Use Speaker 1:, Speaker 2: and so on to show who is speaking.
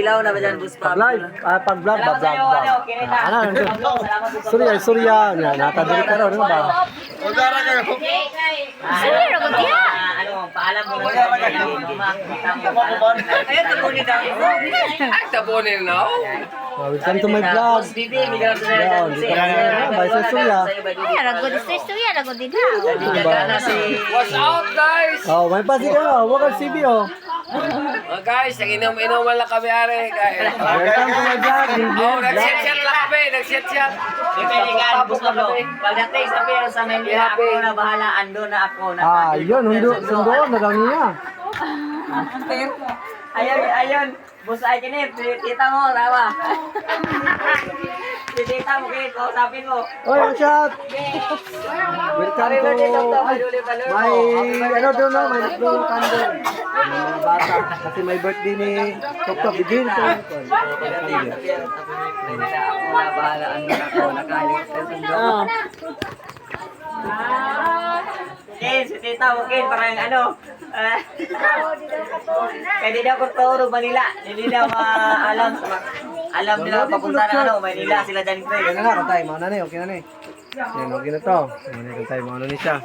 Speaker 1: ilaw na ba dyan, Boss Pab?
Speaker 2: Pag-live, pag-vlog ba,
Speaker 1: Salamat
Speaker 2: vlog,
Speaker 1: sa'yo,
Speaker 2: vlog.
Speaker 1: ano, kinita.
Speaker 2: Ano,
Speaker 1: Salamat po.
Speaker 2: Surya, natadiri ka rin, ano ba?
Speaker 3: Sige, rago diha.
Speaker 1: Ano, paalam mo lang sa kanya. Ayun, tabunin daw.
Speaker 4: Ay, tabunin na.
Speaker 2: Welcome to my vlog.
Speaker 1: Boss Bibi, bigyan ko sa
Speaker 2: Yan, dito ka na, by Surya.
Speaker 3: Ay, rago di sa istuya, rago di na.
Speaker 1: Jaga na si...
Speaker 4: What's up, guys?
Speaker 2: Oh, may pasi ka na, wakal CB, oh.
Speaker 4: Guys, nag-inom-inuman lang kami, are, guys.
Speaker 2: Welcome to my vlog,
Speaker 4: Oh, nag-shit-shit lang kami, nag-shit-shit.
Speaker 1: Pipiligan, Boss Pablo. Pagdating sa pero sa Manila, ako na bahala, ando na ako.
Speaker 2: Yun, sundoon na lang niya.
Speaker 1: Ayun. Boss ay kinip, tita mo, tawa. Si tita mo, kinip, kausapin mo.
Speaker 2: Oy, ang shot! Welcome
Speaker 1: Happy birthday,
Speaker 2: to...
Speaker 1: Dr. Maduli Palurmo.
Speaker 2: May, ano doon, no? May doon candle. May mga bata. Kasi may birthday ni Dr. Begin.
Speaker 1: Pagdating sa pero, ako na bahala, ando na ako, nakalimut sa sundo. Ken, si tita mo, Ken, parang ano, kaya di na ako turo Manila. Hindi na alam nila papunta na ano, Manila sila dyan.
Speaker 2: Okay na na, kantay. Mauna na eh, okay na na eh. Yan, okay na to. Yan, kantay. Mauna na siya.